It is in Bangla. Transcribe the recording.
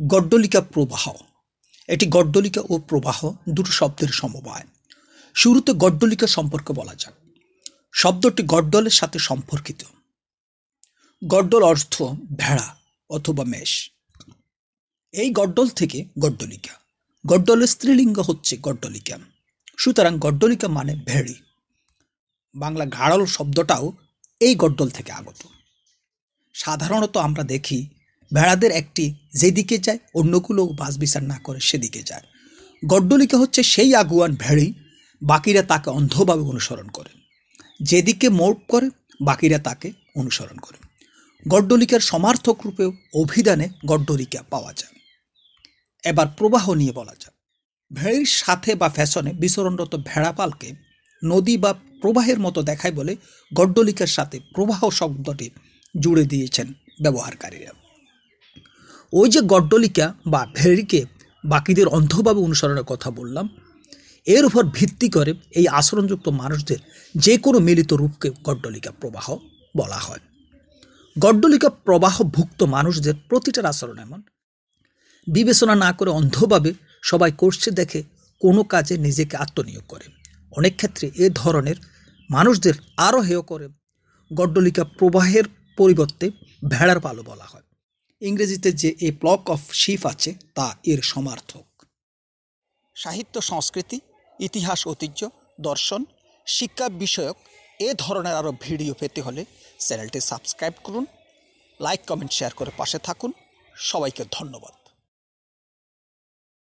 গড্ডলিকা প্রবাহ। এটি গড্ডলিকা ও প্রবাহ দুটো শব্দের সমবায়। শুরুতে গড্ডলিকা সম্পর্কে বলা যাক। শব্দটি গড্ডলের সাথে সম্পর্কিত। গড্ডল অর্থ ভেড়া অথবা মেষ। এই গড্ডল থেকে গড্ডলিকা। গড্ডলের স্ত্রীলিঙ্গ হচ্ছে গড্ডলিকা, সুতরাং গড্ডলিকা মানে ভেড়ি। বাংলা ঘাড়ল শব্দটাও এই গড্ডল থেকে আগত। সাধারণত আমরা দেখি ভেড়াদের একটি যেদিকে যায় অন্যগুলো বাছবিচার না করে সেদিকে যায়। গড্ডলিকা হচ্ছে সেই আগুয়ান ভেড়ি, বাকিরা তাকে অন্ধভাবে অনুসরণ করে। যেদিকে মোড় করে বাকিরা তাকে অনুসরণ করে। গড্ডলিকার সমার্থক রূপেও অভিধানে গড্ডলিকা পাওয়া যায়। এবার প্রবাহ নিয়ে বলা যাক। ভেড়ির সাথে বা ফ্যাশনে বিচরণরত ভেড়াপালকে নদী বা প্রবাহের মতো দেখায় বলে গড্ডলিকার সাথে প্রবাহ শব্দটি জুড়ে দিয়েছেন ব্যবহারকারীরা। ওই যে গড্ডলিকা বা ভেড়িকে বাকিদের অন্ধভাবে অনুসরণের কথা বললাম, এর উপর ভিত্তি করে এই আচরণযুক্ত মানুষদের যে কোনো মিলিত রূপকে গড্ডলিকা প্রবাহ বলা হয়। গড্ডলিকা প্রবাহভুক্ত মানুষদের প্রতিটার আচরণ এমন, বিবেচনা না করে অন্ধভাবে সবাই করছে দেখে কোনো কাজে নিজেকে আত্মনিয়োগ করে। অনেক ক্ষেত্রে এ ধরনের মানুষদের আরও হেয় করে গড্ডলিকা প্রবাহের পরিবর্তে ভেড়ার পালও বলা হয়। ইংরেজিতে যে এ ফ্লক অফ শিপ আছে তা এর সমার্থক। সাহিত্য, সংস্কৃতি, ইতিহাস, ঐতিহ্য, দর্শন, শিক্ষা বিষয়ক এ ধরনের আরও ভিডিও পেতে হলে চ্যানেলটি সাবস্ক্রাইব করুন, লাইক, কমেন্ট, শেয়ার করে পাশে থাকুন। সবাইকে ধন্যবাদ।